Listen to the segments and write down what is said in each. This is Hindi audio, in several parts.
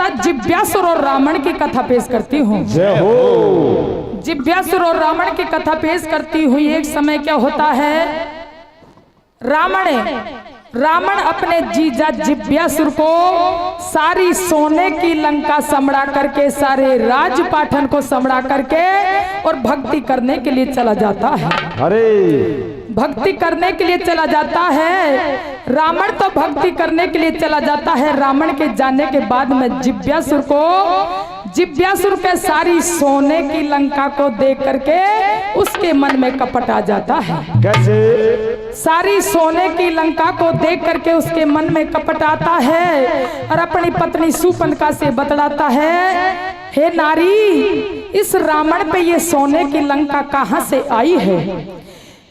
माता जिव्यासुर और रावण की कथा पेश करती हूँ। जय हो। जिव्यासुर और रावण की कथा पेश करती हुई एक समय क्या होता है, रावण अपने जीजा जिव्यासुर को सारी सोने की लंका समड़ा करके, सारे राज पाठन को समड़ा करके और भक्ति करने के लिए चला जाता है। अरे भक्ति करने के लिए चला जाता है। रावण तो भक्ति करने के लिए चला जाता है। रावण के जाने के बाद में जिव्यासुर के सारी सोने की लंका को देख करके उसके मन में कपट आ जाता है। कैसे? सारी सोने की लंका को देख करके उसके मन में कपट आता है और अपनी पत्नी शूर्पणखा से बतलाता है, हे नारी, इस रावण पे ये सोने की लंका कहाँ से आई है?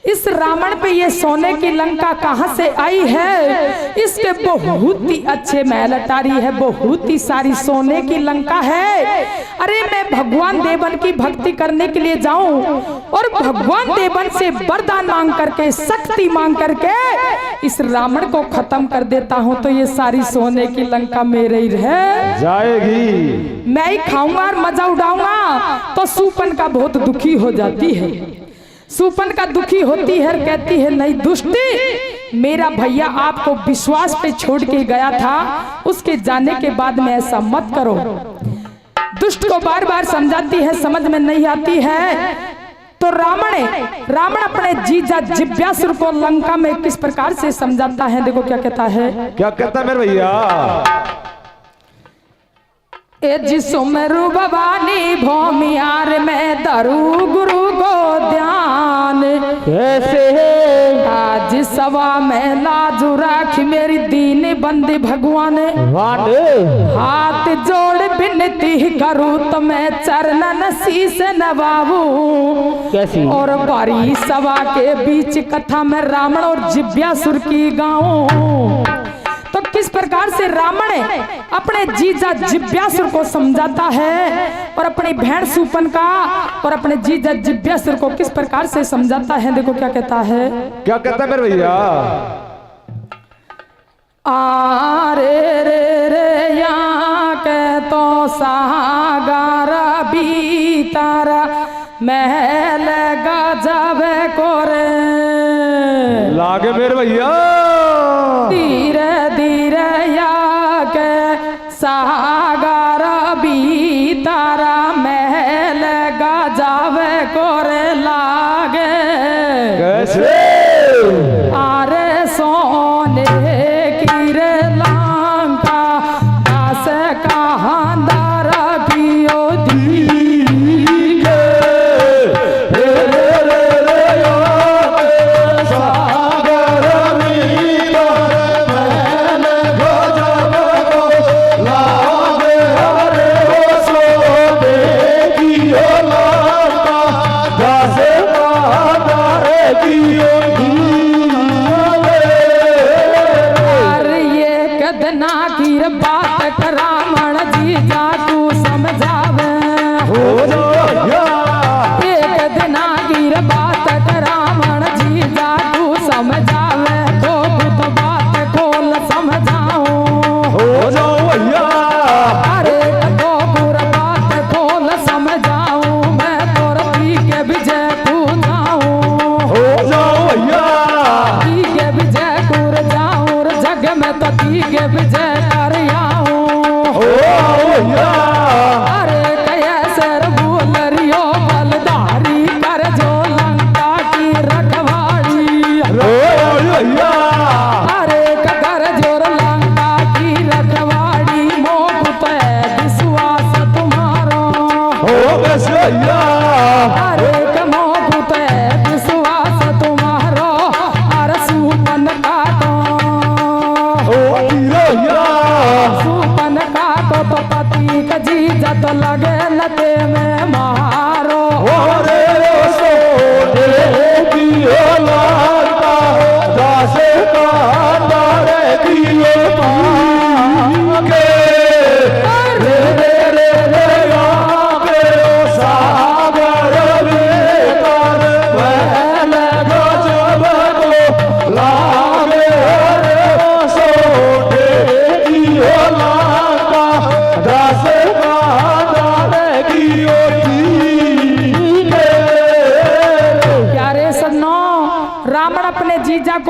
इस रावण पे ये सोने की लंका कहाँ से आई है? इसके बहुत ही अच्छे महल अटारी है, बहुत ही सारी सोने की लंका है। अरे मैं भगवान देवन की भक्ति करने के लिए जाऊं और भगवान देवन से वरदान मांग करके, शक्ति मांग करके इस रावण को खत्म कर देता हूं तो ये सारी सोने की लंका मेरे ही रह जाएगी, मैं ही खाऊंगा और मजा उड़ाऊंगा। तो शूर्पणखा बहुत दुखी हो जाती है। शूर्पणखा दुखी होती है, कहती है, नहीं दुष्टी, मेरा भैया आपको विश्वास पे छोड़ के गया था, उसके जाने के बाद में ऐसा मत करो। दुष्ट को बार बार समझाती है, समझ में नहीं आती है। तो रावण अपने जीजा जिव्यासुर को लंका में किस प्रकार से समझाता है, देखो क्या कहता है। क्या कहता है मेरे भैया? ए जिसो मेरू भवानी भूमियार में दरू गुरु को ध्यान, कैसे है? आज सवा में लाजू राखी मेरी दीन बंदी भगवान, हाथ जोड़ विनती करूं तो मैं चरणन शीस नवाऊं। कैसी? और बारी सभा के बीच कथा में रावण और जिव्यासुर की गाऊं। तो किस प्रकार से रावण अपने जीजा जिव्यासुर को समझाता है और अपनी बहन शूर्पणखा और अपने जीजा जिव्यासुर को किस प्रकार से समझाता है, देखो क्या कहता है। क्या कहता है मेरे भैया? आरे रे रे यहाँ के तो सागर भीतर महल गजब कोरे, लागे मेरे भैया धीरे धीरे या के सागर भीतर महल गजब कोरे लागे। कैसे? आरे सोने की रे लंका दास कहांदर कियो दीगे,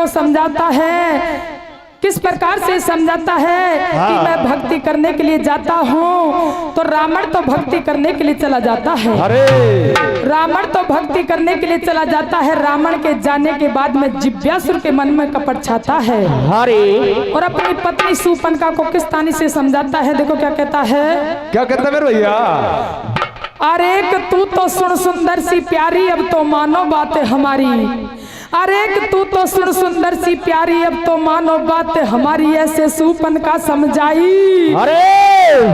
को समझाता है। किस प्रकार से समझाता है कि मैं भक्ति करने के लिए जाता हूँ। तो रावण तो भक्ति करने के लिए चला जाता है। अरे रावण तो भक्ति करने के लिए चला जाता है। रावण के जाने के बाद में जिज्ञासुर के मन में कपट छाता है। अरे और अपनी पत्नी शूर्पणखा को किस तानी से समझाता है। देखो क्या कहता है। क्या कहता है मेरे भैया? अरे तू तो सुन सुंदर सी प्यारी, अब तो मानो बात हमारी। अरे तू तो सुन सुंदर सी प्यारी, अब तो मानो बात हमारी। ऐसे शूर्पणखा समझाई। अरे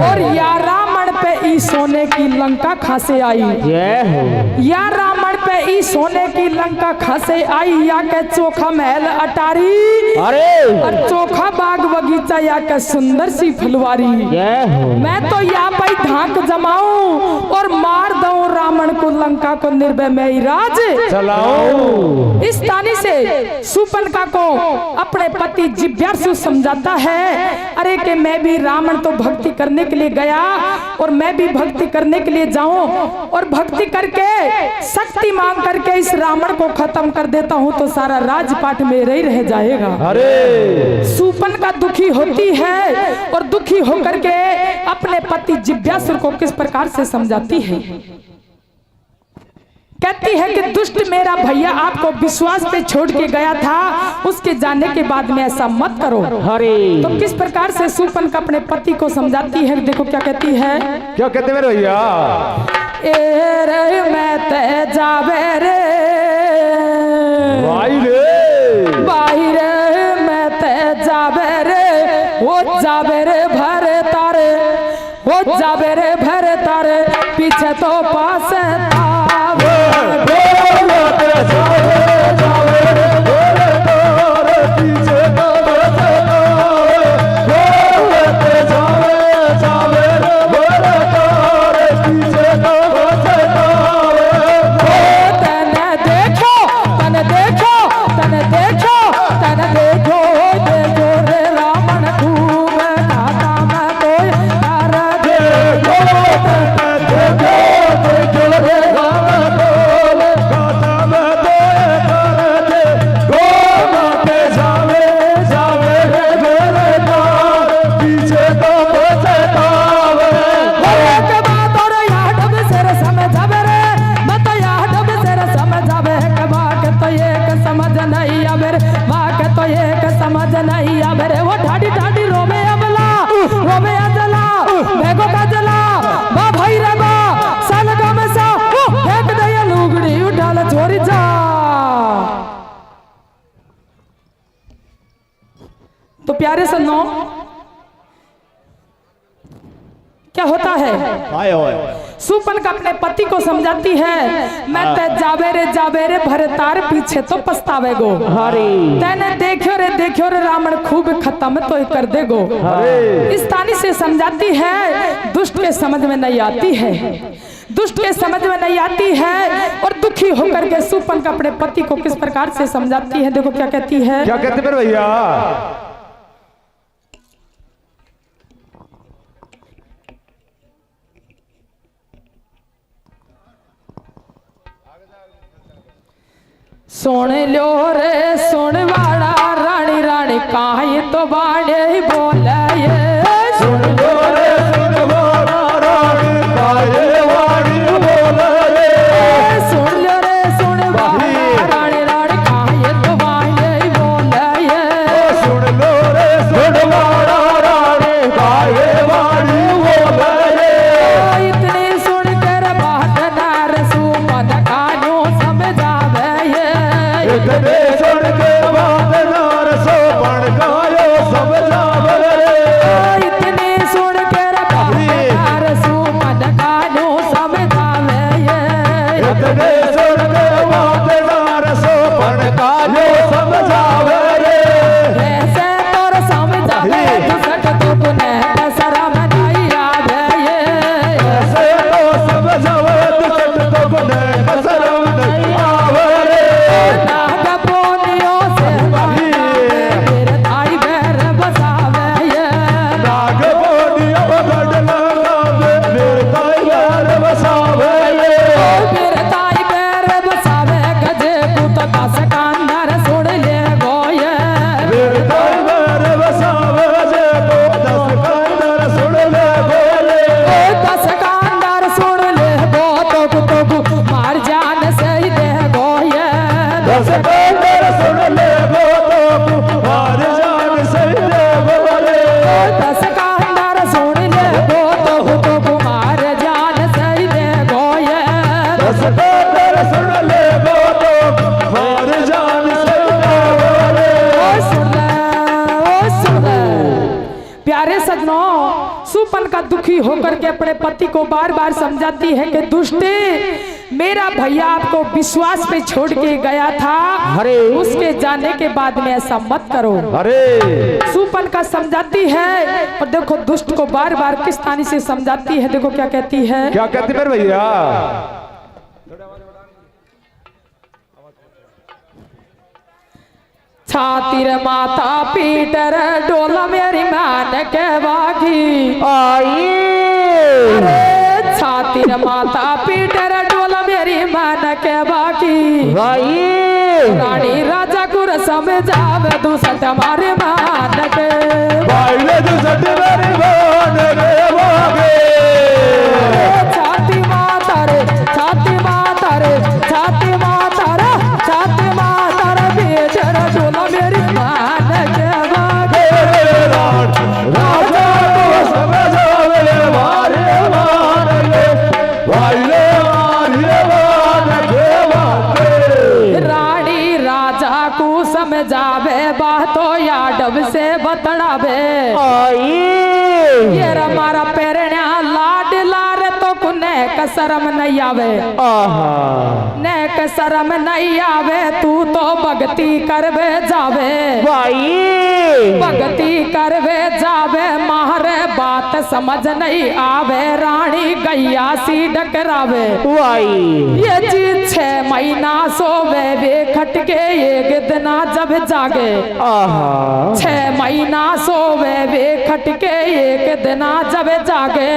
और या रावण पे ई सोने की लंका खासे आई। या रावण पे ई सोने की लंका खासे आई। या के चोखा महल अटारी। अरे और चोखा बाग बगीचा या के सुंदर सी फुलवारी। मैं तो यहाँ पे धाक जमाऊं और मार दूं रावण को, लंका को निर्भय में ही राज चलाओ। इस तानी से शूर्पणखा को अपने पति जिज्ञासु समझाता है। अरे कि मैं भी रावण तो भक्ति करने के लिए गया और मैं भी भक्ति करने के लिए जाऊं और भक्ति करके शक्ति मांग करके इस रावण को खत्म कर देता हूं तो सारा राजपाट मेरे ही रह जाएगा। अरे शूर्पणखा दुखी होती है और दुखी होकर के अपने पति जिज्ञासुर को किस प्रकार से समझाती है। कहती है कि दुष्ट मेरा भैया आपको विश्वास पे छोड़ के गया था, उसके जाने के बाद में ऐसा मत करो। अरे तो किस प्रकार से शूर्पणखा अपने पति को समझाती है। देखो क्या कहती है। क्या कहते मेरे भैया? ए रे मैं ते जावे रे भाई रे बाहिर मैं ते जावे रे। वो जावे रे भरे तारे, वो जावे रे भरे तारे, पीछे तो पास तो प्यारे सन्नो क्या होता है। शूर्पणखा अपने पति को समझाती है। मैं ते जावे रे भरे तार, पीछे तो पछतावे गो। तेने देखियो रे रावण खूब खत्म तो कर दे गो। इस तानी से समझाती है। दुष्ट के समझ में नहीं आती है, दुष्ट के समझ में नहीं आती है और दुखी होकर के शूर्पणखा अपने पति को किस प्रकार से समझाती है। देखो क्या कहती है। क्या कहते मेरे भैया? सुन लो रे सुन वाला रानी रानी काहे तो बाड़े बोले। सुन लो रे सुन वाला रानी काहे वाड़ी बोले। सुन लो रे सुन वाला रानी रानी काहे तो बाड़े बोले। सुन लो रे सुन वाला रानी काहे वाड़ी बोले। इतनी सुन कर बात नार शूर्पणखा नो समझावे। सुन के बात नार शूर्पणखा यो समझावे। होकर के अपने पति को बार बार समझाती है कि दुष्टे, मेरा भैया आपको विश्वास पे छोड़ के गया था, अरे उसके जाने के बाद में ऐसा मत करो। अरे सुपन समझाती है और देखो दुष्ट को बार बार किस तानी से समझाती है। देखो क्या कहती है, क्या कहती मेरे भैया। छातिर माता पीटर डोला मेरी मान के बागी आई। अरे छातिर माता पीटर डोला मेरी मान के बागी रानी राजा को समझावे दूसट मारे मान के दूसट मेरी मान के बागी। छाती माता रे छाती माता रे छाती माता रे छाती माता रे पीटर डोला मेरी मान के बागी राजा को समझावे मारे मान के बागी। रानी राजा को समझावे बातों यादव से बतड़ावे ये हमारा पेरण्या लाड लार तो कुने कसरम नहीं आवे ने कसरम नहीं आवे तू तो भक्ति करवे जावे भक्ति करवे जावे मारे बात समझ नहीं आवे रानी गैया सी डकरावे ये जी 6 महीना सोवे वे खटके एक दिना जब जागे 6 महीना सोवे वे खटके एक दिना जब जागे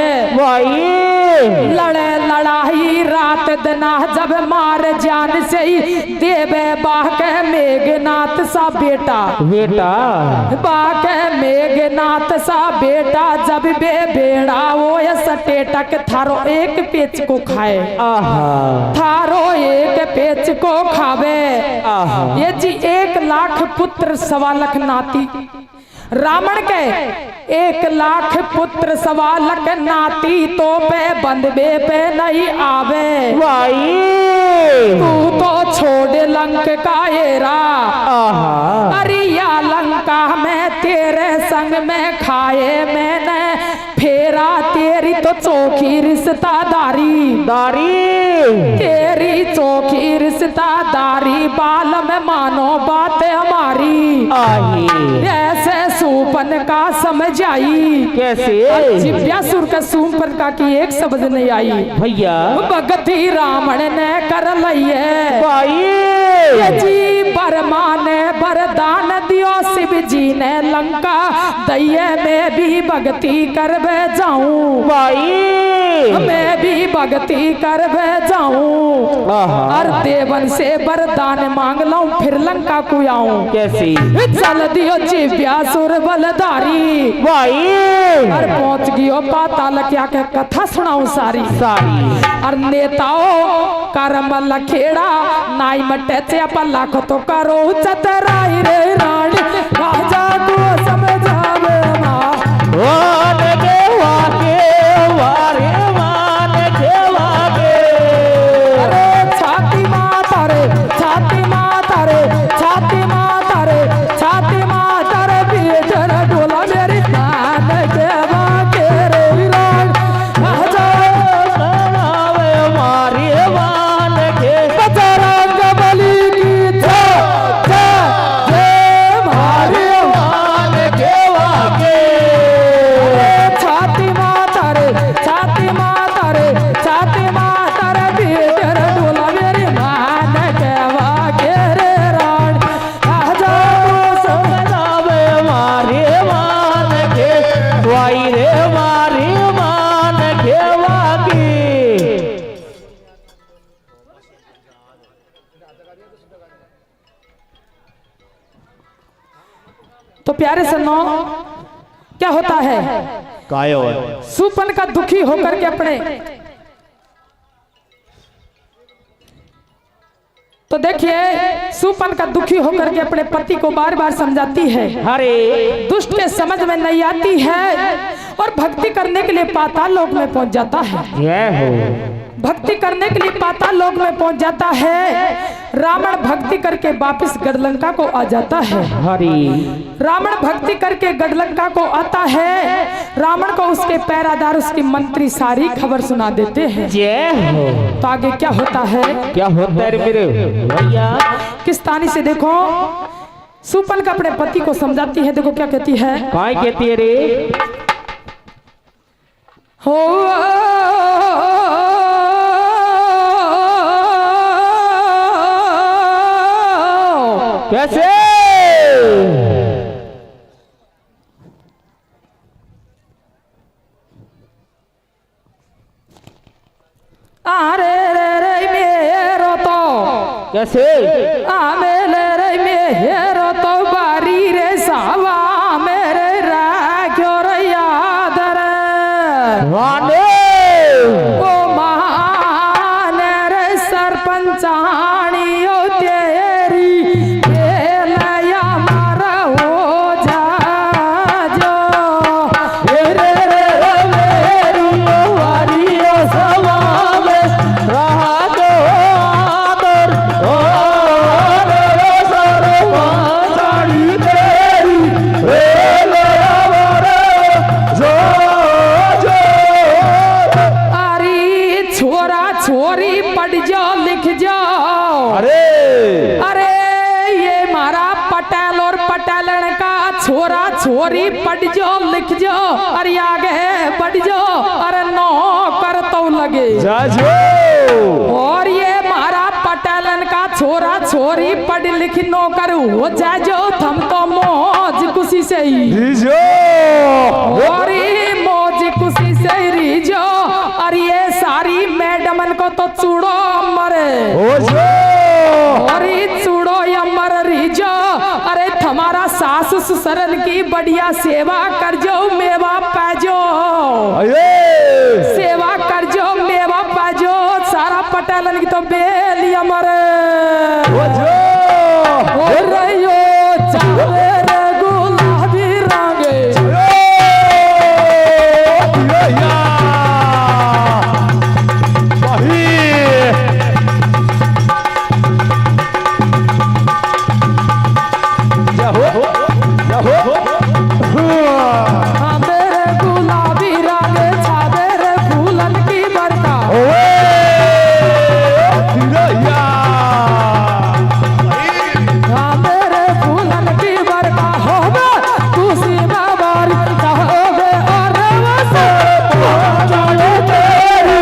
लड़े लड़ाई रात दिना जब मार जान से ही देवे बाके मेघनाथ सा बेटा बाके मेघनाथ सा बेटा जब बे बेड़ा वो सटेटक थारो एक पेच को खाए थारो एक पेच को खावे ये जी 1 लाख पुत्र 1.25 लाख नाती रावण के 1 लाख पुत्र 1.25 लाख नाती तो पे बंदबे पे नहीं आवे तू तो छोड़ लंक का एरा अरिया लंका में तेरे संग में खाए मैंने फेरा तेरी तो चौकी रिश्तादारी तेरी चौकी रिश्तादारी बाल में मानो बात हमारी ऐसे सूपन का समझ आई कैसे जिव्यासुर का सूपन का की एक समझ नहीं आई भैया। भगती रावण ने कर लिये जी बर्मा ने वरदान दियो शिव जी ने लंका दैये में भी भक्ति करवे जाऊं मैं भी भक्ति करवे जाऊं और देवन से वरदान मांग लूं फिर लंका को आऊं कैसी चल दियो जिव्यासुर बलधारी और पहुंच गयो पाताल क्या के कथा सुनाऊं सारी और नेताओं करम लखेड़ा नाई मटे चे लाख तो करो चतराई रे रानी राजा को समझावे अरे छाती माता रे छाती माता रे छाती माता रे छाती माता रे पीटर डोला मेरी मान के बाके रे राजा बजरंग बली की छाती माता रे छाती माता रे छाती माता रे पीटर डोला मेरी मान के बाके रे राजा तो प्यारे सन्नो क्या होता है सुपन का दुखी होकर के अपने तो देखिए सुपन का दुखी होकर के अपने पति को बार बार समझाती है दुष्ट के समझ में नहीं आती है और भक्ति करने के लिए पाताल लोक में पहुंच जाता है भक्ति करने के लिए पाताल लोक में पहुंच जाता है। रावण भक्ति करके वापस गढ़लंका को आ जाता है। हरी रावण भक्ति करके गढ़लंका को आता है। रावण को उसके पैरादार उसके मंत्री सारी खबर सुना देते हैं। जय हो। तो आगे क्या होता है? क्या होता है मेरे भैया? किस तानी से देखो सुपन का अपने पति को समझाती है। देखो क्या कहती है। काय कहती है रे? हो कैसे? अरे रे रे मेरो तो कैसे? मेरे रे मेरो तो बारी रे सावा मेरे राख्यो रे याद रे वाने ओ महान रे सरपंचाणी ओ तेरी बेलया मारा हो जा जो रे रे रे मेरी वारी सवा में रहा दो आदर ओ रे सरपंचाणी तेरी रे ले आवारे जो जो। अरे छोरा छोरी पढ़ जाओ लिख जाओ। अरे अरे ये मारा पटेल और पटेलन का छोरा छोरी पढ़ जाओ लिख जाओ। अरे आगे बढ़ जाओ। अरे नौकर तो लगे जाजो। और ये मारा पटेलन का छोरा छोरी पढ़ लिख नौकर हो जा जो थम तो मौज खुशी से ही जो और ये मौज खुशी से ही रीजो। और ये सारी मैडमन को तो चूड़ो मरे ओ जो और ये चूड़ो अमर रीजो। अरे तुम्हारा सास ससुरन की बढ़िया सेवा कर जो मेवा पाजो। अये सेवा कर जो मेवा पाजो। सारा पटेलन की तो बेली अमर ओ जो और यो चावे रे गुलाबी रंगे मेरे गुलाबी रंगे छावे रे फूलन की बरका। मेरे फूलन की बरका होवे खुशी में बारी होवे और वसे पहुंचाए तेरी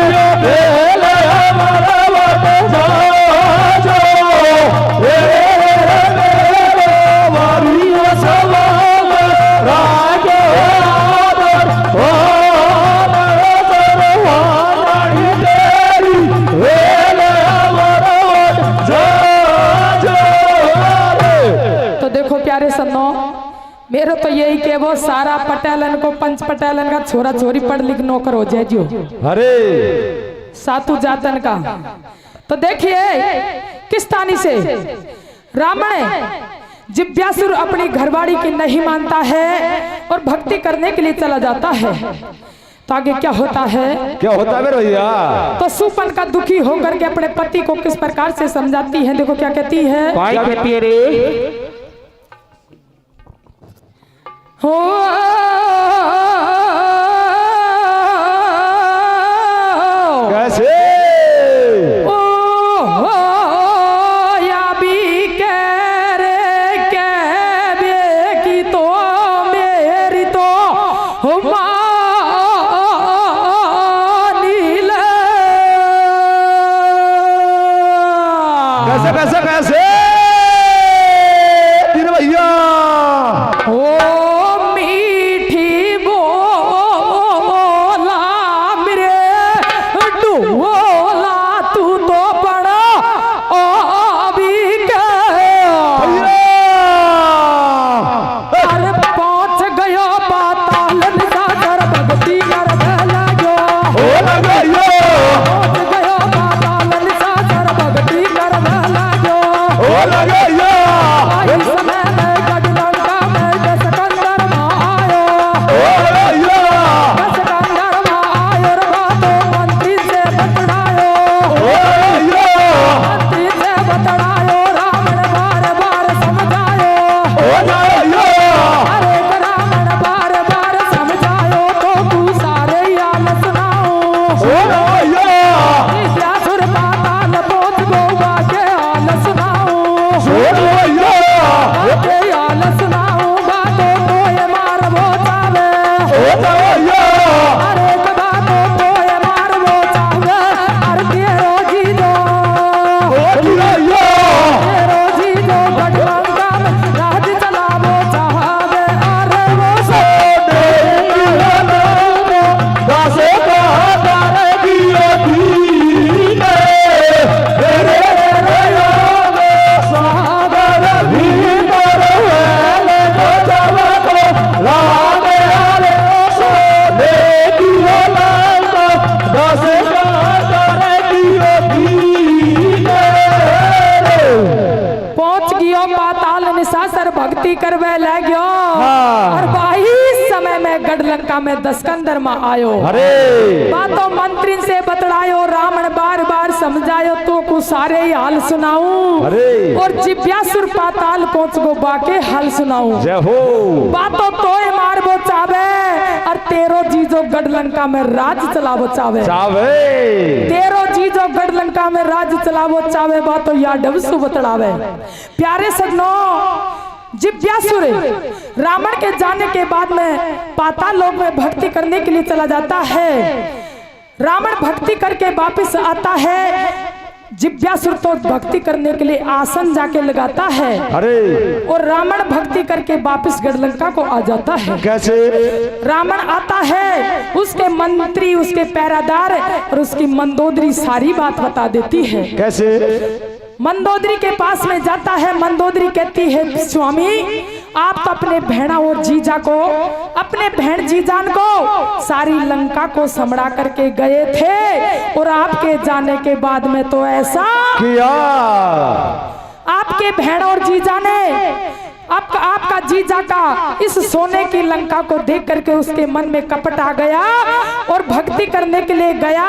तो देखो प्यारे सन्नो मेरे तो यही के वो सारा पटेलन को पंच पटेलन का छोरा छोरी पढ़ लिख नौकर हो जाए जो अरे सातु जातन का। तो देखिए किस तानी से रावण जिज्ञासुर अपनी घरवाड़ी की नहीं मानता है और भक्ति करने के लिए चला जाता है। तो आगे क्या होता है? क्या होता है मेरे भैया? तो सुपन का दुखी होकर के अपने पति को किस प्रकार से समझाती है। देखो क्या कहती है। काय कहती है रे? हो कैसे? ओ हो या भी कह रे कह बे की तो मेरी तो हो नील कैसे कैसे कैसे? तीन भैया ओ मीठी बो सुनो भैया विद्यासुर पाताल पहुंच गो बाके हाल सुनाऊं सुनो भैया बाके हाल सुनाऊं बातों को ये मार वो चावे होता भैया अरे बातों को ये मार वो चावे अरे तेरो जी दो होती भैया तेरो जी दो गढ़लंका में राज चला वो चावे अरे वो सोने की लड़ाई दासे का तारे की अधीन रे रे रे योग सागर भीतर वेले को जब को लागे आले सोने की लड़ाई दासे का तारे की अधीन पहुंच गयो पाताल निशासर भक्ति करवे ले गयो हाँ। और बाही समय में गढ़लंका में दस्कंदर में आयो अरे बातों मंत्री से बतलायो रावण बार बार समझायो तो को सारे ही हाल सुनाऊं अरे। और जिव्यासुर पाताल पहुंच गो बाके हाल सुनाऊं जय हो बातों तो मार बो चावे और तेरो जीजो गढ़लंका में राज चलावो चावे चावे तेरो जीजो गढ़लंका में राज चलावो चावे बातों या डबसु बतलावे प्यारे सजनों जिव्यासुर रावण के जाने के बाद में पाताल लोक में भक्ति करने के लिए चला जाता है रावण भक्ति करके वापस आता है जिव्यासुर तो भक्ति करने के लिए आसन जाके लगाता है अरे और रावण भक्ति करके वापस गढ़लंका को आ जाता है कैसे रावण आता है उसके मंत्री उसके पैरादार और उसकी मंदोदरी सारी बात बता देती है कैसे मंदोदरी के पास में जाता है मंदोदरी कहती है स्वामी आप तो अपने भेड़ा और जीजा को अपने बहन जीजान को सारी लंका को समड़ा करके गए थे और आपके जाने के बाद में तो ऐसा किया आपके बहन और जीजा ने आपका जीजा का इस सोने की लंका को देख करके उसके मन में कपट आ गया और भक्ति करने के लिए गया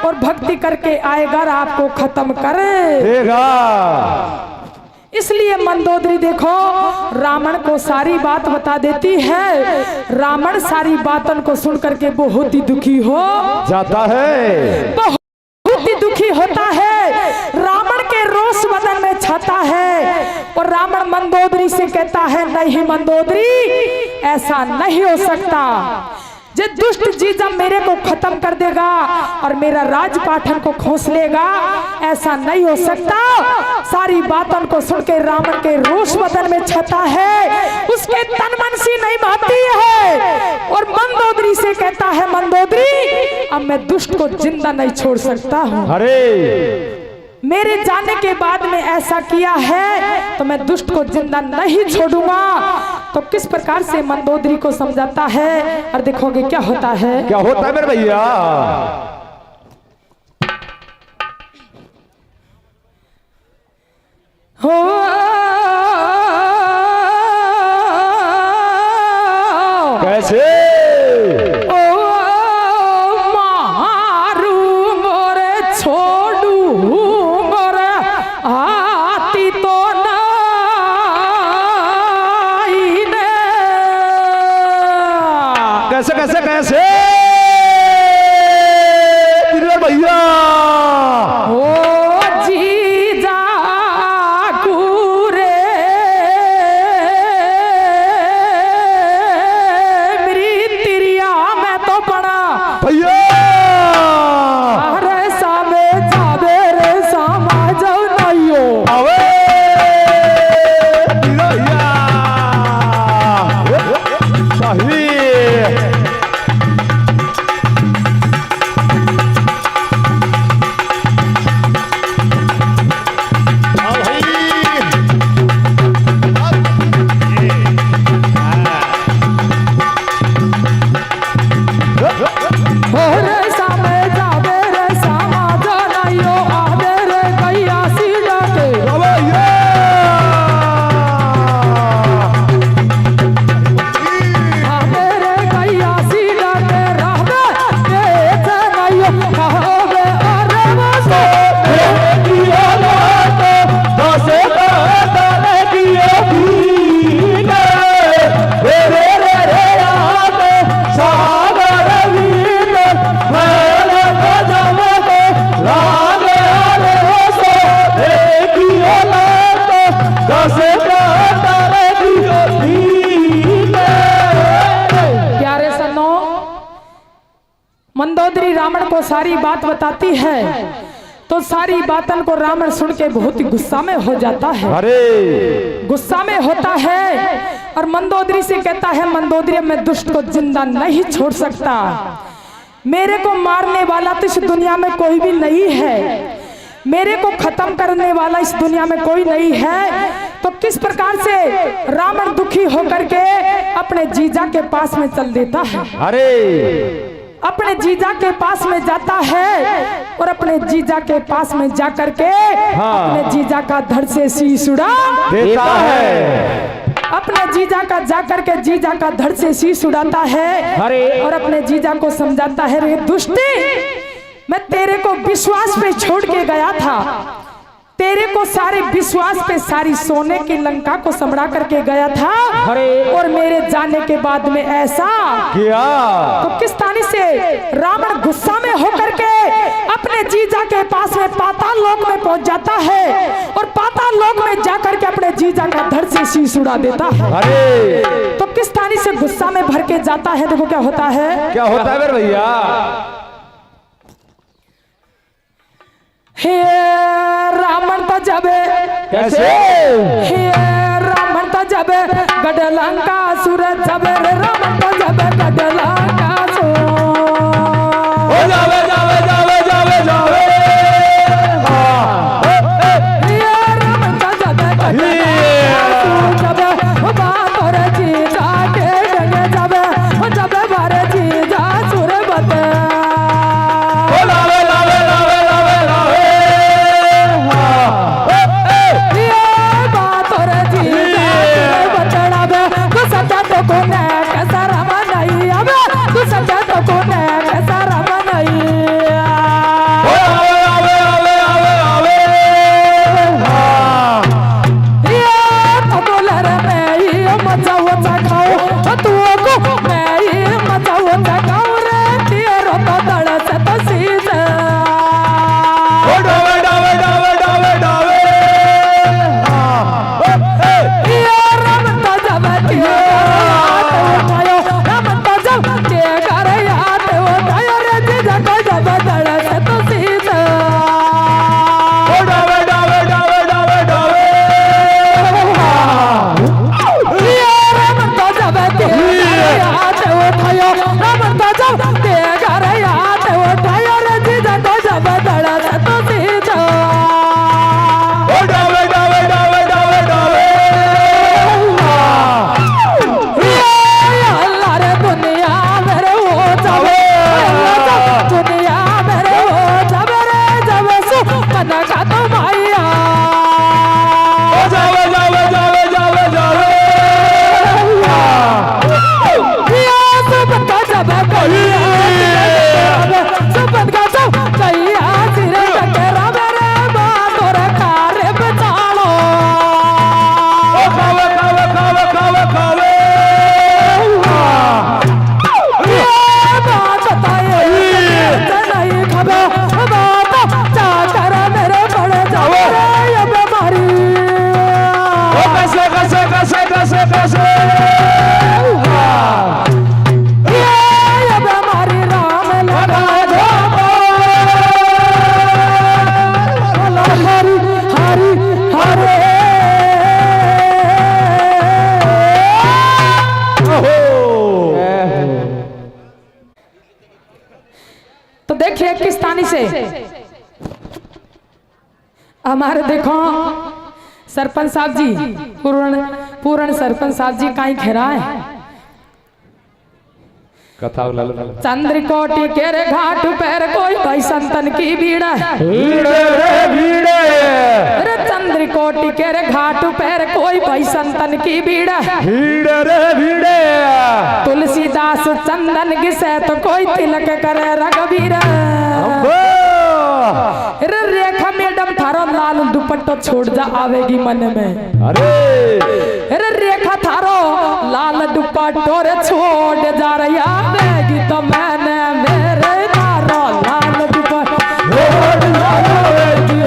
और भक्ति करके आएगा और आपको खत्म कर देगा इसलिए मंदोदरी देखो रावण को सारी बात बता देती है रावण सारी बातों को सुन करके बहुत ही दुखी हो जाता है बहुत ही दुखी होता है रावण के रोष बदन में छाता है और रावण मंदोदरी से कहता है नहीं मंदोदरी ऐसा नहीं हो सकता जे दुष्ट जीजा मेरे को खत्म कर देगा और मेरा राजपाठन को खोस लेगा ऐसा नहीं हो सकता सारी बातों को सुन के रावण के रोष बदन में छता है उसके तन मन सी नहीं भाती है और मंदोदरी से कहता है मंदोदरी अब मैं दुष्ट को जिंदा नहीं छोड़ सकता हूँ अरे मेरे जाने के बाद में ऐसा किया है तो मैं दुष्ट को जिंदा नहीं छोड़ूंगा तो किस प्रकार से मंदोदरी को समझाता है और देखोगे क्या होता है क्या होता है मेरे भैया हो कैसे कैसे कैसे कैसे सारी बात बताती है तो सारी बातन को रावण सुन के बहुत ही गुस्सा में हो जाता है। अरे गुस्सा में होता है और मंदोदरी से कहता है, मंदोदरी मैं दुष्ट को जिंदा नहीं छोड़ सकता, मेरे को मारने वाला तो इस दुनिया में कोई भी नहीं है, मेरे को खत्म करने वाला इस दुनिया में कोई नहीं है। तो किस प्रकार से रावण दुखी होकर के अपने जीजा के पास में चल देता है। अरे अपने जीजा के पास में जाता है और अपने जीजा के पास में जाकर के अपने जीजा का धड़ से शीश उड़ा देता है। अपने जीजा का जाकर के जीजा का धड़ से शीश उड़ाता है। अरे और अपने जीजा को समझाता है, रे दुष्टी, मैं तेरे को विश्वास पे छोड़ के गया था, तेरे को सारे विश्वास पे सारी सोने की लंका को संभड़ा करके गया था, और मेरे जाने के बाद में ऐसा क्या। तो किस तानी से रावण गुस्सा में होकर के अपने जीजा के पास में पाताल लोक में पहुंच जाता है और पाताल लोक में जाकर के अपने जीजा का धड़ से शीश उड़ा देता है। अरे तो किस तानी से गुस्सा में भर के जाता है। देखो क्या होता है, क्या होता है मेरे भैया। हे रावण तो जबे कैसे। हे रावण तो जबे गडलंका सुर जबे, रावण तो जबे गडलंका सुर। जावे जावे जावे जावे जावे। हे रावण तो जबे गडलंका सुर जबे, बातों रे जीजा के डगे जबे, जबे बारे जीजा सुर बते। तो देखिए किस तानी से हमारे देखो सरपंच साहब जी, पूर्ण सरपंच साहब जी कहीं खेरा है कथा। चंद्रकोटि के रे घाट पैर कोई भाई संतन की भीड़ है, अरे चंद्रकोटि के रे घाट पैर कोई भाई संतन की भीड़ है, तुलसीदास चंदन घिसे तो कोई तिलक करे रघुवीर। अरे रेखा मैडम थारो लाल दुपट्टो छोड़ जा आवेगी मन में, अरे रेखा थारो लाल दुपट्टो रे छोड़ जा रही आवेगी तो मैंने मेरे थारो लाल दुपट्टो छोड़ जा आवेगी,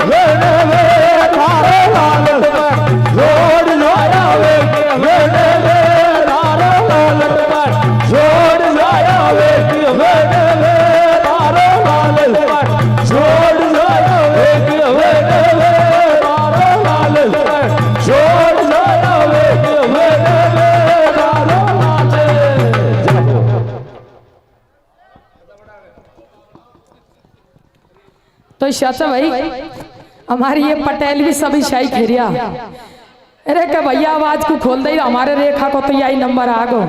थारो लाल दुपट्टो छोड़ जा आवेगी, थारो लाल दुपट्टो छोड़ जा आवेगी, थारो लाल तो चाचा भाई हमारी ये पटेल भी सभी शाही खेरिया अरे के भैया आवाज को खोल दे हमारे रेखा को तो यही नंबर आ गो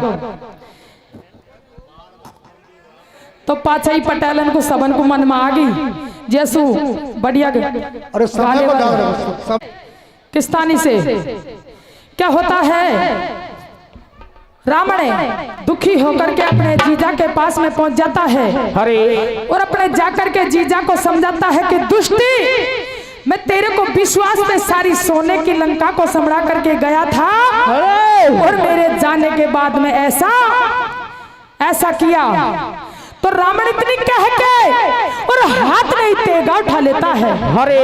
तो पाचा ही पटेलन को सबन को मन में आ गई जैसू बढ़िया अरे समय को डाल रहे किस्तानी से क्या होता है रावण दुखी होकर के अपने जीजा के पास में पहुंच जाता है अरे और अपने जाकर के जीजा को समझाता है कि दुष्टी मैं तेरे को विश्वास में सारी सोने की लंका को संभड़ा करके गया था और मेरे जाने के बाद में ऐसा किया तो रावण इतनी कह के और हाथ में तेगा उठा लेता है अरे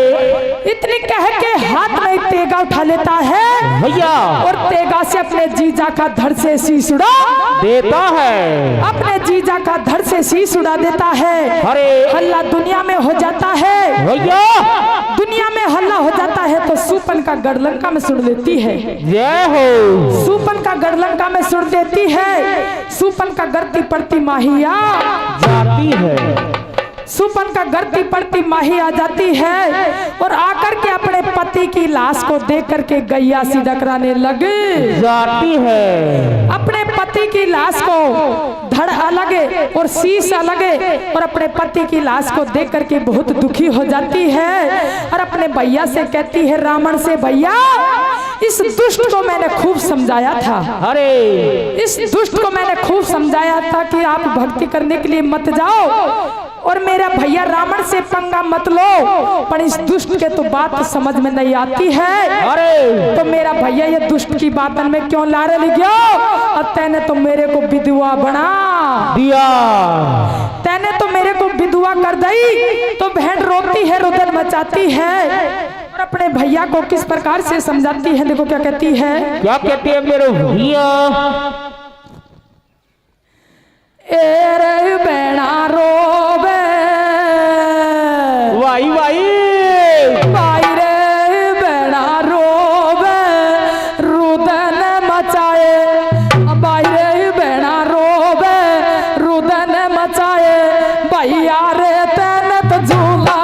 इतनी कह के हाथ में तेगा उठा लेता है भैया और तेगा से अपने जीजा का धड़ से शीश उड़ा देता है अपने जीजा का धड़ से शीश उड़ा देता है अरे हल्ला दुनिया में हो जाता है भैया दुनिया में हल्ला हो जाता है तो सुपन का गढ़लंका में सुन लेती है जय हो सुपन का गढ़लंका में सुन देती है सुपन का गरती पड़ती माहिया जाती है सुपन का गरती पड़ती माही आ जाती है और आकर के अपने पति की लाश को देख करके गैया सी डकराने लगे जाती है अपने पति की लाश को धड़ अलग और शीश अलग और अपने पति की लाश को देख करके बहुत दुखी हो जाती है और अपने भैया से कहती है रावण से भैया इस दुष्ट को मैंने खूब समझाया था अरे इस दुष्ट को मैंने खूब समझाया था कि आप भक्ति करने के लिए मत जाओ और मेरा भैया रावण से पंगा मत लो पर इस दुष्ट के तो बात समझ में नहीं आती है अरे तो मेरा भैया ये दुष्ट की बातन में क्यों लारे लग गया और तैने तो मेरे को विधवा बना दिया तैने तो मेरे को विधवा कर दी तो बहन रोती है रुदन मचाती है और अपने भैया को किस प्रकार से समझाती है देखो क्या कहती है क्या कहती है मेरे भैया एरे बेड़ा रोबे वाई वाई भाई रे बेड़ा रोबे रुदन मचाए भाई रे बेड़ा रोबे रुदन मचाए भैया रे तेन तो झूला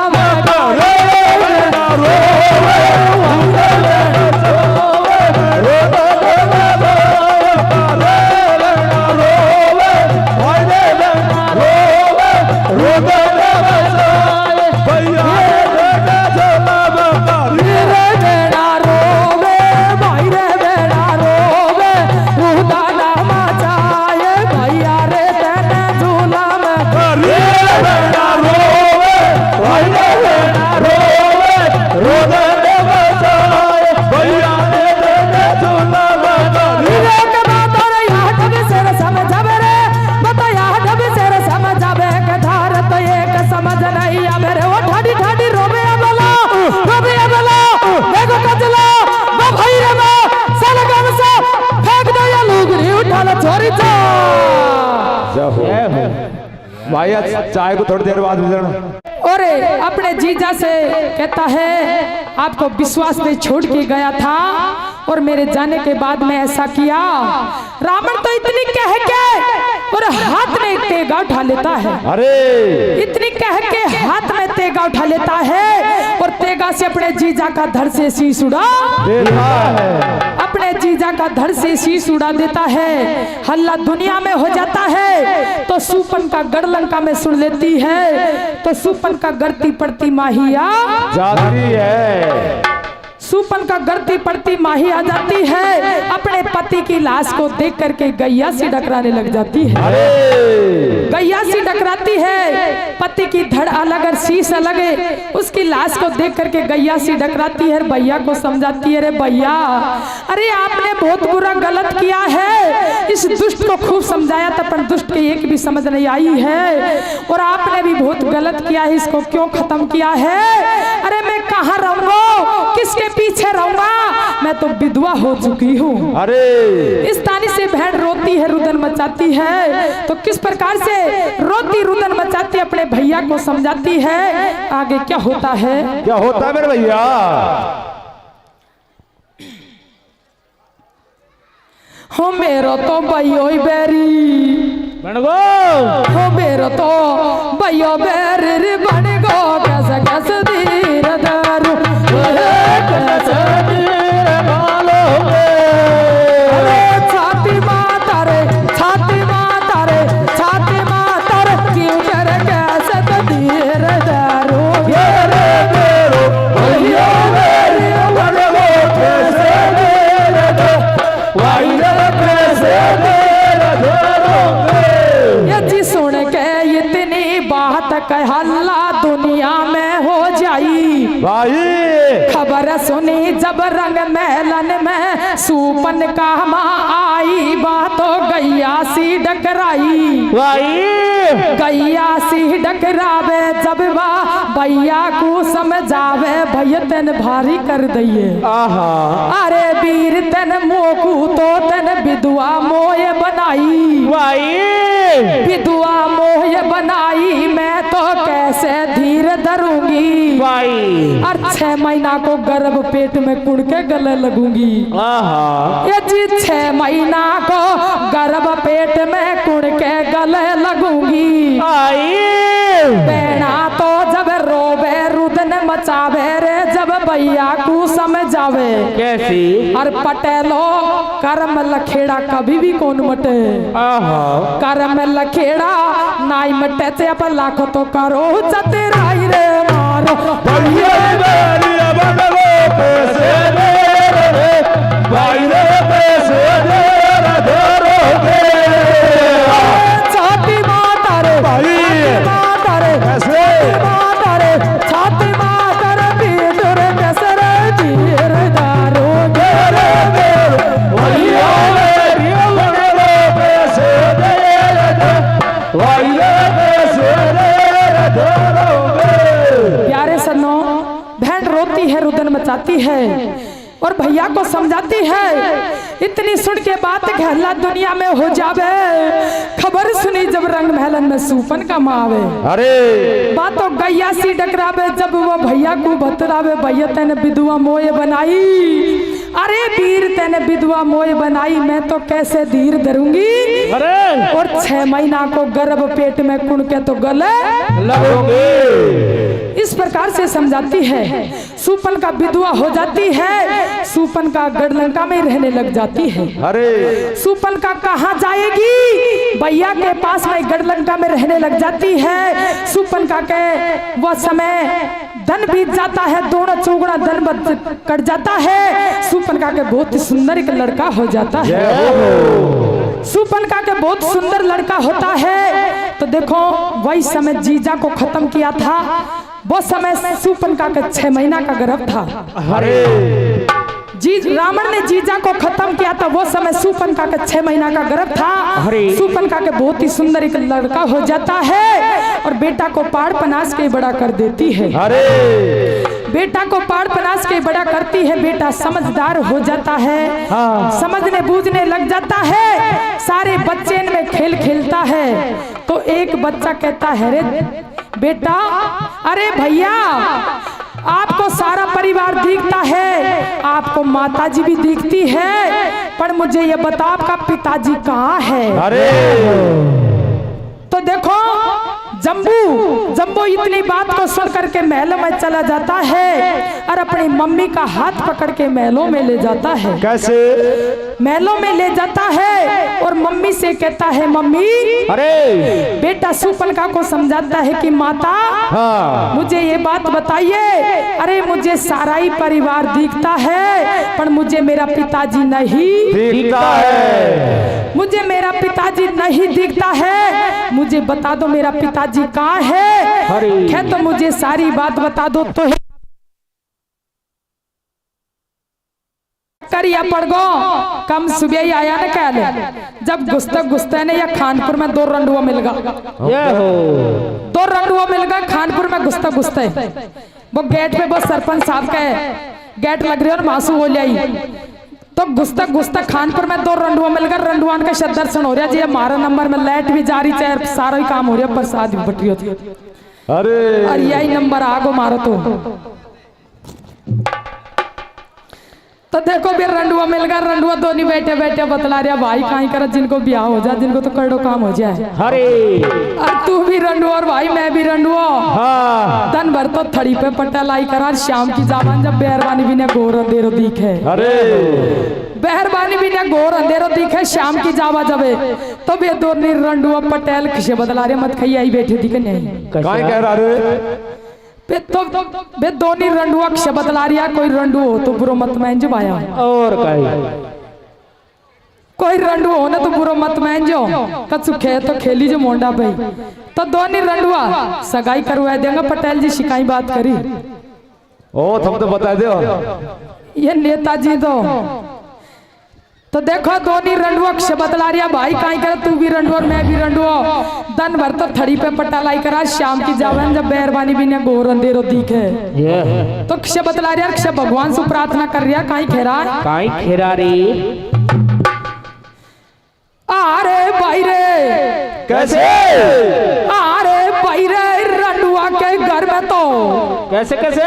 भैया चाय को थोड़ी देर बाद और अपने जीजा से कहता है आपको विश्वास में छोड़ के गया था और मेरे जाने के बाद में ऐसा किया रावण तो इतनी कह के और हाथ में तेगा उठा लेता है अरे इतनी कह के हाथ में तेगा उठा लेता है और तेगा से अपने जीजा का धड़ से शीश उड़ा देता है अपने जीजा का धड़ से शीश उड़ा देता है हल्ला दुनिया में हो जाता है तो सुपन का गढ़लंका में सुन लेती है तो सुपन का गढ़ती पड़ती माहिया जाती है सुपन का गढ़ती पड़ती माही आ जाती है अपने पति की लाश को देख करके गैया सी डकराने लग जाती है अरे गैया सी डकराती है पति की धड़ अलग और शीश अलग है उसकी लाश को देख करके गैया सी डकराती है भैया को समझाती है अरे भैया अरे आपने बहुत बुरा गलत किया है इस दुष्ट को खूब समझाया था पर दुष्ट की एक भी समझ नहीं आई है और आपने भी बहुत गलत किया है इसको क्यों खत्म किया है अरे मैं कहाँ रहूंगा किसके पीछे रहूंगा मैं तो विधवा हो चुकी हूँ अरे इस तानी से बहन रोती है रुदन मचाती है तो किस प्रकार से रोती रुदन मचाती अपने भैया को समझाती है आगे क्या होता है क्या होता है मेरे भैया हो मेरो तो भैयो बेरी बनगो हो मेरो तो भैयो बेरी बन गो कैसे कैसे भाई खबर सुनी जब रंग महलन में सूपन का माँ आई, बातों गैया सी डकराई। भाई गैया सी डकरावे जब बा भैया को समझावे, भैया तन भारी कर दइए। आहा अरे वीर तन मोकू तो तन विधवा मोय बनाई। भाई विधवा मोह बनाई, मैं तो कैसे धीर धरूंगी। भाई और 6 महीना को गर्भ पेट में कुड़ के गले लगूंगी। आहा ये जी 6 महीना को गर्भ पेट में कुड़ के गले लगूंगी। आई बेना तो जब रोवे रुदन मचावे रे, जब भैया को समझावे। कैसी और पटेलो कर्म लखेड़ा कभी भी कौन मटे। आहा कर्म लखेड़ा नाई मटे से अब लाख तो करो चतुराई रे मारो। भैया बेरिया बंगलो पैसे दे रे, भाई रे पैसे दे रे धरोगे। छाती माता रे भाई माता रे कैसे माता रे छाती माता रे पीठ रे कसर जीर दारो दे रे भैया बेरिया बंगलो पैसे दे रे, भाई रे पैसे दे रे धरोगे। प्यारे सन्नो, बहन रोती है रुदन मचाती है और भैया को समझाती है। इतनी सुन के बात घरला दुनिया में हो जावे। खबर सुनी जब रंग महलन में सूपन का माँ आवे। अरे बातों गैया सी डकरावे जब वो भैया को बतरावे, भैया तेने विधवा मोय बनाई। अरे वीर तेने विधवा मोय बनाई, मैं तो कैसे धीर धरूंगी। अरे और 6 महीना को गर्भ पेट में कुड़ के तो गले लगोगे। इस प्रकार से समझाती है। सूपन का विधवा हो जाती है, सूपन का गढ़लंका में रहने लग जाती है। अरे सूपन का कहाँ जाएगी, भैया के पास में गढ़लंका में रहने लग जाती है। सूपन का के वह समय धन बीत जाता है, दोनों चौगुना धन कट जाता है। सूपन का के बहुत ही सुंदर एक लड़का हो जाता है। सूपन का के बहुत सुंदर लड़का होता है। तो देखो वही समय जीजा को खत्म किया था, वो समय सूपन का 6 महीना का गर्भ था। अरे जी रावण ने जीजा को खत्म किया था, वो समय सूपनका का 6 महीना का गर्भ था। सूपनका के बहुत ही सुंदर एक लड़का हो जाता है और बेटा को पाड़ पनास के बड़ा कर देती है। अरे बेटा को पाड़ पनास के बड़ा करती है। बेटा समझदार हो जाता है, समझने बूझने लग जाता है, सारे बच्चे में खेल खेलता है। तो एक बच्चा कहता है, रे बेटा, अरे भैया आपको सारा परिवार दिखता है, आपको माताजी भी दिखती है, पर मुझे ये बता आपका पिताजी कहाँ है? अरे तो देखो जम्बू इतनी बात को सुन करके महलों में चला जाता है और अपनी मम्मी का हाथ पकड़ के महलों में ले जाता है। कैसे? महलों में ले जाता है और मम्मी से कहता है, मम्मी, अरे बेटा सूपनका को समझाता है कि माता, हाँ, मुझे ये बात बताइए, अरे मुझे सारा ही परिवार दिखता है पर मुझे मेरा पिताजी नहीं दिखता है, मुझे मेरा पिताजी नहीं दिखता है, मुझे बता दो मेरा पिताजी कहाँ है? तो मुझे सारी बात बता दो। तो करिया पड़ गो कम सुबह ही आया ना कहले, जब गुस्ते ने या खानपुर में 2 रंडुआ मिल गया, 2 रंडुआ मिल गया खानपुर में गुस्ते वो गेट पे बस सरपंच साहब का गेट लग रही और मासू हो जाई। तो गुस्ता खानपुर में 2 रंडुआ मिल गया, रंडुआन का शब्द दर्शन हो रहा जी, हमारा नंबर में लाइट भी जारी चाहे सारा ही काम हो रहा, प्रसाद भी बट रही होती। अरे यही नंबर आगो मारो तो देखो भी रंडुआ मिल गया, रंडुआ दोनों बैठे बैठे बतला रहा, भाई कहीं कर जिनको ब्याह हो जाए, जिनको तो कड़ो काम हो जाए। और तू भी रंडुआ और भाई मैं भी रंडुआ, हाँ, दिन भर तो थड़ी पे पट्टा लाई करा, शाम की जावन जब बेहरबानी भी ने घोर अंधेरो दिखे, अरे बेहरबानी भी ने घोर अंधेरो दिखे, शाम की जावा जबे तो बे दोनों रंडुआ पटेल खिसे बदला रहे, मत खाइए आई बैठे दिखे नहीं कह रहा रे बे दोनों रंडुआ खिसे बदला रिया, कोई रंडुआ हो तो बुरो मत मान जो भाया, और कोई रंडुआ हो ना तो बुरो मत मान जो, कछु खे तो खेली जो मोंडा भाई। तो दोनों रंडुआ सगाई करवा देंगे, पटेल जी शिकाई बात करी ओ तुम तो बता दो ये नेताजी तो देखो दोनों रंडुआ से बतला रिया भाई काई कर तू भी रंडुआ और मैं भी रंडुआ दिन भर तो थड़ी पे पटालाई करा शाम की जावन जब बैरबानी भी ने गोर अंधेरो दिखे तो क्ष बतला रिया क्ष भगवान से प्रार्थना कर रिया काई खेरा रे अरे भाई रे कैसे अरे भाई रे रंडुआ के घर में तो कैसे कैसे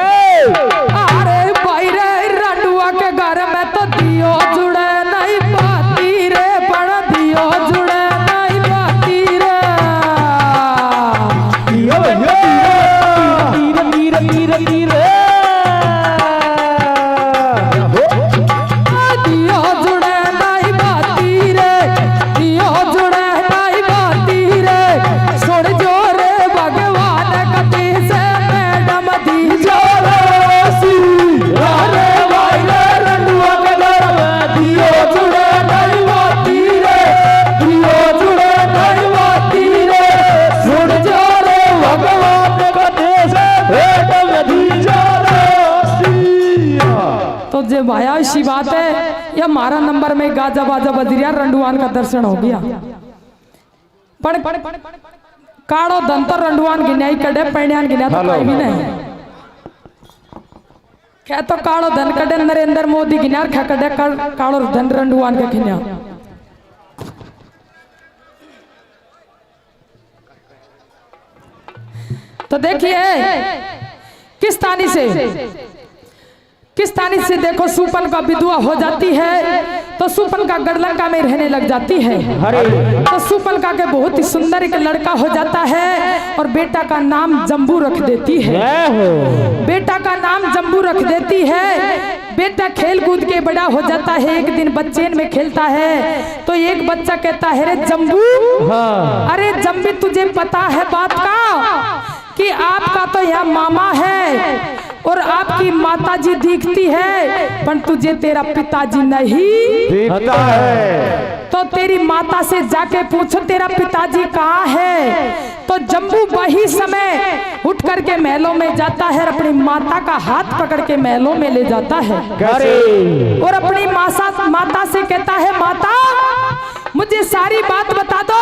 अरे भाई रे रंडुआ के घर में तो दियो जुड़े नहीं पाती रे पण दियो जुड़े नहीं पाती रे धीरे धीरे धीरे दियो जुड़े नहीं पाती रे दियो जुड़े नहीं पाती रे सुन जो रे भगवान कति से मैडम दी जो तो जे भाया इसी बात है ये हमारा नंबर में गाजा बाजा बजरिया रंडुआन का दर्शन हो गया पण काड़ो दंतर रंडुआन गिन्याई कड़े पैण्यान गिन्या तो कोई भी नहीं क्या तो काड़ो धन कड़े नरेंद्र मोदी गिन्या क्या कड़े काड़ो धन रंडुआन के गिन्या तो देखिए किस तानी से देखो सुपन का विधवा हो जाती है तो सुपन का गढ़लंका में रहने लग जाती है तो सुपन का के बहुत ही सुंदर एक लड़का हो जाता है और बेटा का नाम जम्बू रख देती है बेटा का नाम जम्बू रख देती है बेटा खेल कूद के बड़ा हो जाता है एक दिन बच्चेन में खेलता है तो एक बच्चा कहता है रे जम्बू अरे जम्बी तुझे पता है बात का कि आपका तो यह मामा है और आपकी माताजी दिखती है पर तुझे तेरा पिताजी नहीं दिखता है तो तेरी माता से जाके पूछो तेरा पिताजी कहाँ है तो जम्बू वही समय उठ करके महलों में जाता है और अपनी माता का हाथ पकड़ के महलों में ले जाता है और अपनी माता से कहता है माता मुझे सारी बात बता दो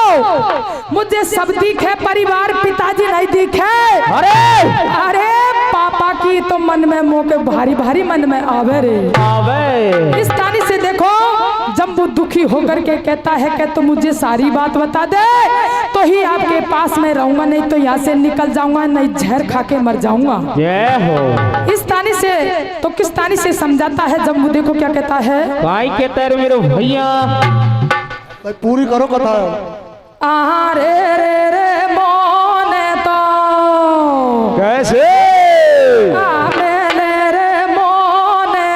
मुझे सब दिखे परिवार पिताजी नहीं दिखे अरे पापा की तो मन में मोके भारी भारी मन में आवे रे इस तानी से देखो जम्बू दुखी होकर के कहता है कि तो मुझे सारी बात बता दे तो ही आपके पास में रहूंगा नहीं तो यहाँ से निकल जाऊंगा नहीं जहर खा के मर जाऊंगा इस तानी से तो किस तानी से समझाता है जम्बू देखो क्या कहता है भाई कहता है मेरे भैया पूरी करो कथा रे रे रे मोने तो कैसे मैंने रे मोने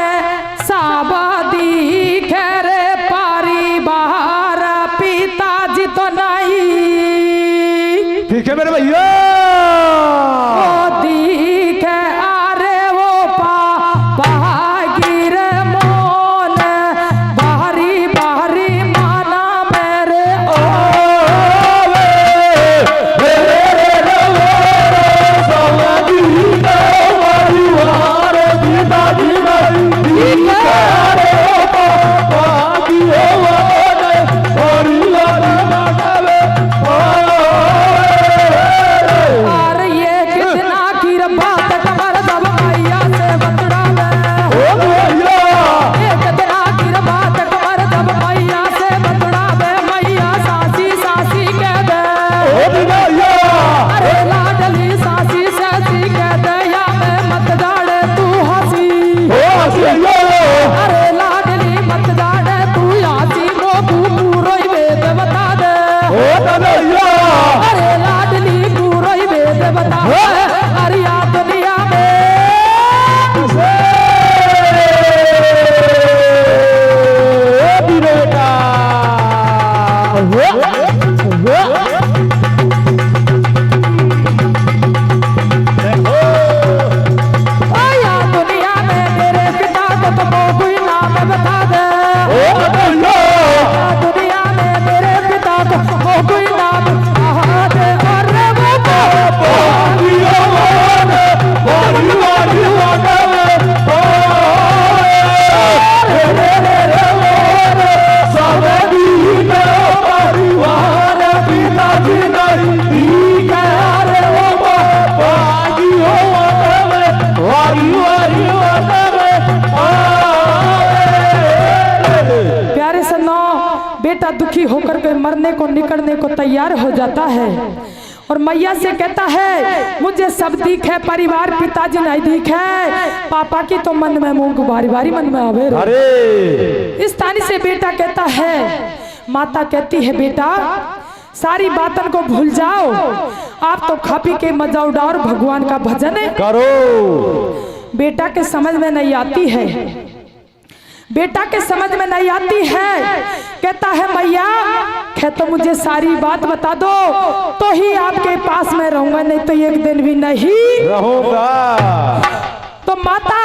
साबादी खेरे परिवार पिताजी तो नहीं ठीक है मेरे भैया दिखे अरे वो पापा गिर मोन बारी बारी माना मेरे ओ मरने को निकलने को तैयार हो जाता है और मैया से कहता है मुझे सब दिखे परिवार पिताजी नहीं दिखे, पापा की तो मन में मूंग बारी बारी मन में आवे। अरे इस तानी से बेटा कहता है, माता कहती है बेटा सारी बातन को भूल जाओ, आप तो खा पी के मजा उड़ाओ और भगवान का भजन करो। बेटा के समझ में नहीं आती है, बेटा के समझ में नहीं आती है। कहता है मैया तो मुझे सारी बात बता दो तो ही आपके पास में रहूंगा, नहीं तो एक दिन भी नहीं रहूंगा। तो माता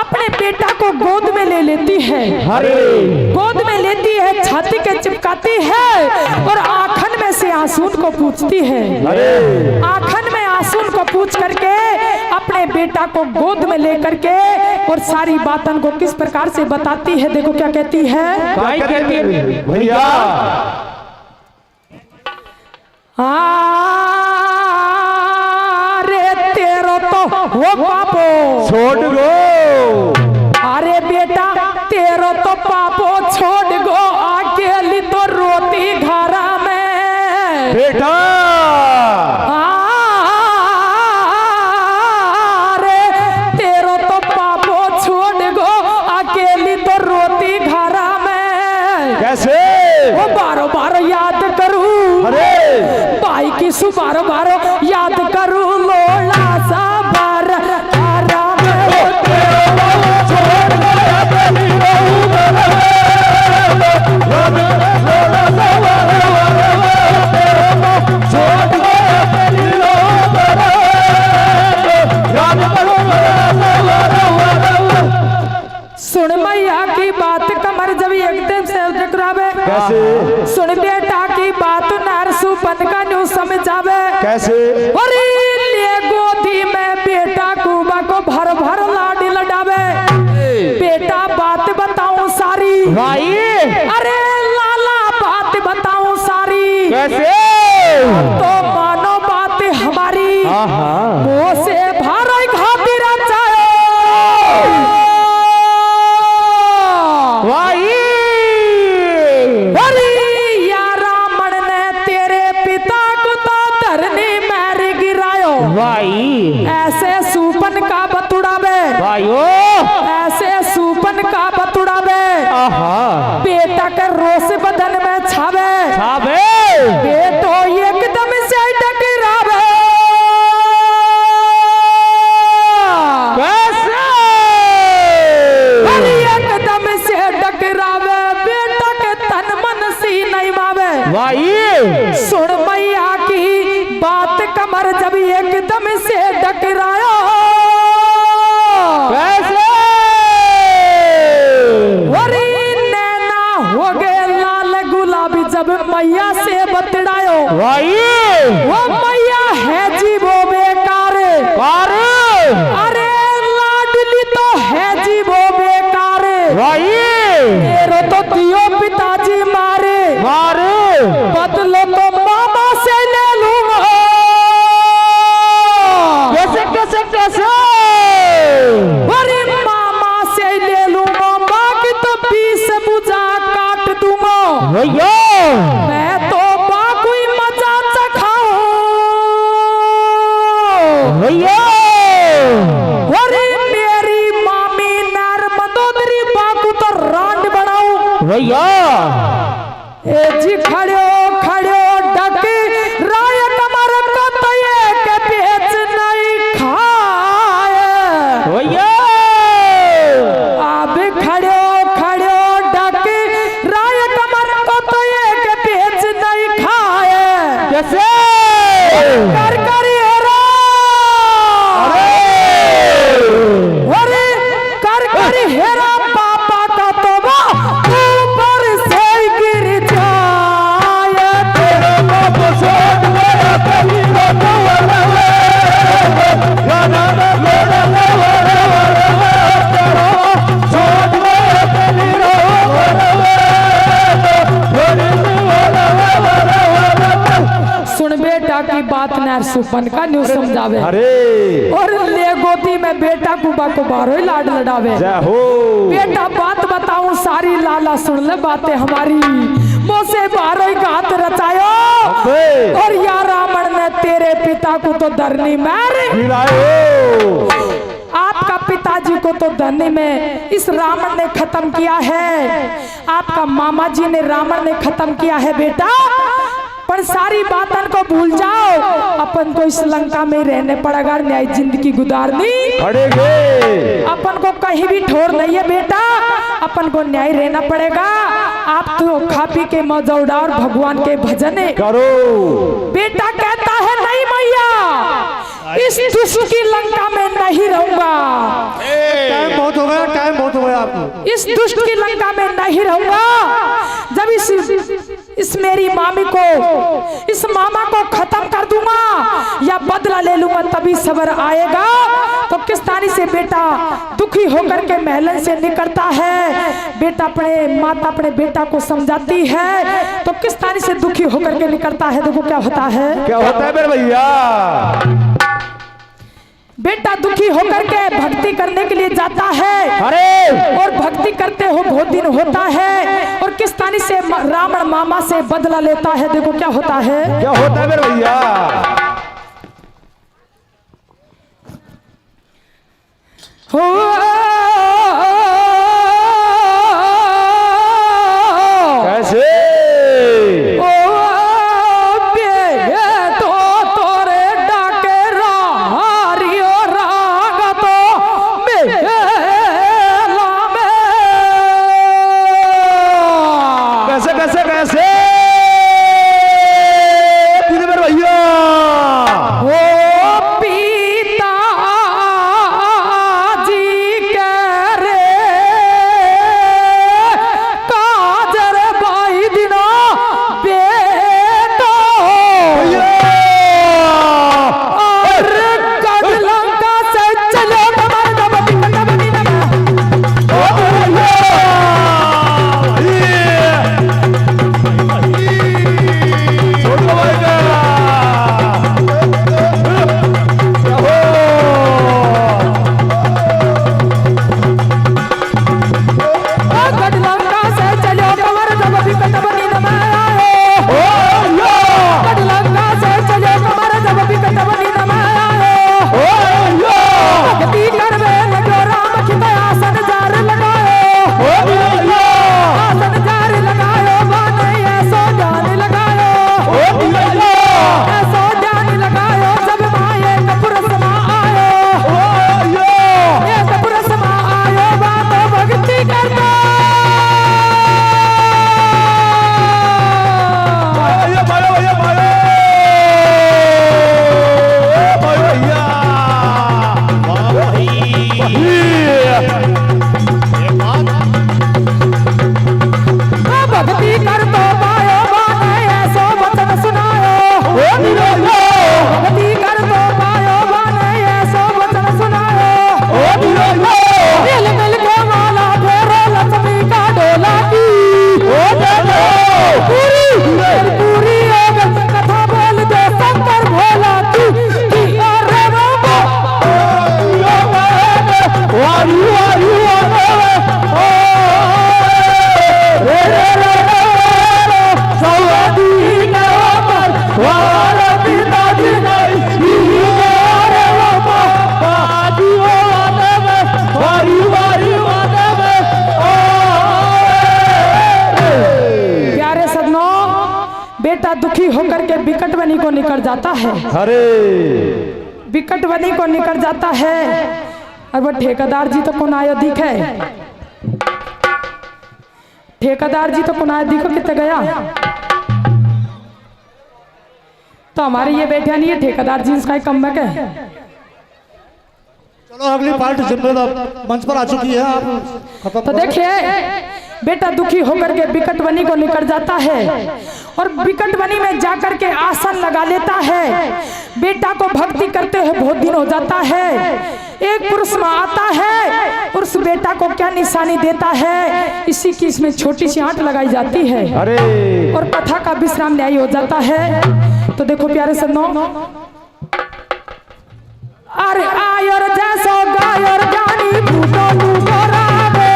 अपने बेटा को गोद में ले लेती है, अरे गोद में लेती है, छाती के चिपकाती है और आंखन में से आंसू को पूछती है। अरे आंखन में आंसू को पूछ करके अपने बेटा को गोद में लेकर के और सारी बातन को किस प्रकार से बताती है। देखो क्या कहती है, क्या कहती है भैया? अरे तेरो तो हो पापो छोड़ गो, अरे बेटा तेरो तो पापो छोड़ गो, अकेली तो रोती घरा में बेटा। अरे तेरो तो पापो छोड़ गो, अकेली तो रोती घरा में। कैसे? वो बारो बारो याद करूं, अरे भाई की सुबारो बारो याद करूं, लोला सा बार घरा में सुन मैया की बात कमर जब एकदम से टकरावे। कैसे? सुन बेटा की बात नारसू पन का न्यू समझावे। कैसे? अरे ले गोदी में बेटा कुबा को भर भर लाडी लडावे। बेटा बात बताऊं सारी भाई। अरे लाला बात बताऊं सारी। कैसे? तो मानो बात हमारी मुंह से भारो घाटी रचाए। अरे या रावण ने तेरे पिता को तो धरनी में गिरायो। भाई ऐसे सूपन का बतुड़ावे, भाइयो, ऐसे सूपन का बतुड़ावे। बेटा के रोष बदन में छावे, छावे। बेटो एकदम से टकरावे। कैसे? अरे एकदम से टकरावे, बेटा के तन मन सी नहीं मावे। भाई सुन मैया की बात कमर जब एकदम से टकरायो। कैसे? अरे नैना हो गए लाल गुलाबी जब मैया से बतड़ायो। भाई वो मैया है जी वो बेकार, अरे लाडली तो है जी वो बेकार। भाई तेरो तो दियो पिताजी मारे, बदलो तो मामा से ले लूंगा। कैसे कैसे कैसे? अरे मामा से ले लूंगा, बाकी तो 20 बुझा काट दूंगा। भैया मैं तो बाकुई मजा चखाऊं। भैया अरे मेरी मामी नार मदोदरी बाकू तो रांड बनाऊं। भैया ए जी खड़ो खड़ो डक राय कमर को तो ये के बेच नहीं खाए। भैया अब खड़ो खड़ो डक राय कमर को तो ये के बेच नहीं खाए। कैसे? कर कर हेरा, अरे कर कर हेरा पापा का तो वो ऊपर से गिर जाए। तेरे बाप छोड़ मेरा कभी सुन बेटा की बात नार सुपन का न्यू समझावे। अरे और ले गोदी में बेटा कुबा को बारो ही लाड लडावे। जय हो। बेटा बात बताऊं सारी, लाला सुन ले बातें हमारी। मोसे बारो घात रचायो अबे और या रावण ने तेरे पिता को तो धरनी मारे। गिरायो आपका पिताजी को तो धरनी में इस रावण ने खत्म किया है, आपका मामा जी ने रावण ने खत्म किया है बेटा। पर सारी बातन को भूल जाओ, अपन को इस लंका में रहने पड़ेगा, न्याय जिंदगी गुजारनी पड़ेगे। अपन को कहीं भी ठोर नहीं है बेटा, अपन को न्याय रहना पड़ेगा। आप तो खा पी के मौजा उड़ाओ और भगवान के भजन करो। बेटा कहता है नहीं मैया, इस दुष्ट की लंका में नहीं रहूंगा, टाइम बहुत हो गया, टाइम बहुत हो गया आपको। इस दुष्ट की लंका में नहीं रहूंगा। जब इस मेरी मामी को, इस मामा को खत्म कर दूंगा या बदला ले लूंगा, तभी सबर आएगा। तो किस्तानी से बेटा दुखी होकर के महलन से निकलता है। बेटा अपने माता अपने बेटा को समझाती है, तो किस्तानी से दुखी होकर के निकलता है। देखो क्या होता है, क्या होता है मेरे भैया। बेटा दुखी होकर के भक्ति करने के लिए जाता है। अरे और भक्ति करते हो बहुत दिन होता है, और किस्तानी से रावण मामा से बदला लेता है। देखो क्या होता है, क्या होता है मेरे भैया। हो कैसे दुखी होकर के विकट वनी को निकल जाता है। अरे विकट वनी को निकल जाता है और वो ठेकेदार जी तो कौन आयो दिखे, ठेकेदार जी तो कौन आयो दिखो कितने गया, तो हमारे ये बैठा नहीं है ठेकेदार जी इसका कम में के। चलो अगली पार्टी जिम्मेदार मंच पर आ चुकी है, आप खत्म तो देखिए बेटा दुखी होकर के विकट वनी को निकल जाता है और विकट वनी में जाकर के आसन लगा लेता है। बेटा को भक्ति करते हुए बहुत दिन हो जाता है। एक पुरुष में आता है और उस बेटा को क्या निशानी देता है, इसी की इसमें छोटी सी आंट लगाई जाती है। अरे और कथा का विश्राम न्याय हो जाता है। तो देखो प्यारे सन्नो, अरे आयर जैसो गायर जानी भूतो भूतो रावे,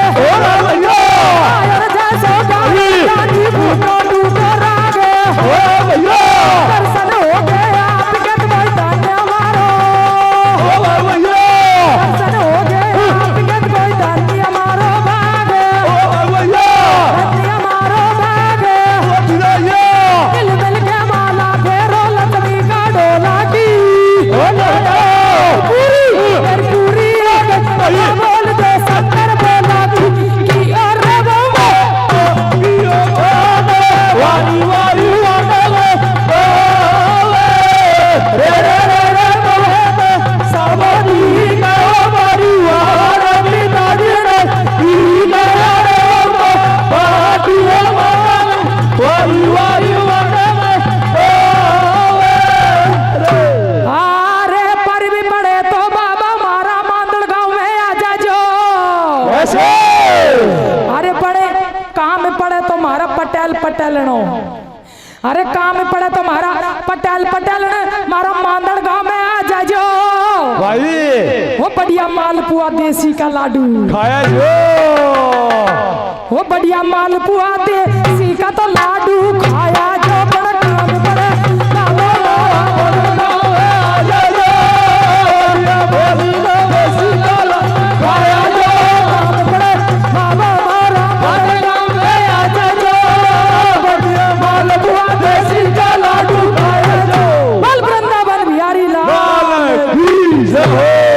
आयर जैसो गायर जानी भूतो पटेल पटेलनो। अरे काम पड़े तो मारा पटेल पटेलन मारा मांदड़ गांव में आ जाजो भाई वो बढ़िया मालपुआ देसी का लाडू खाया जो वो बढ़िया मालपुआ देसी का तो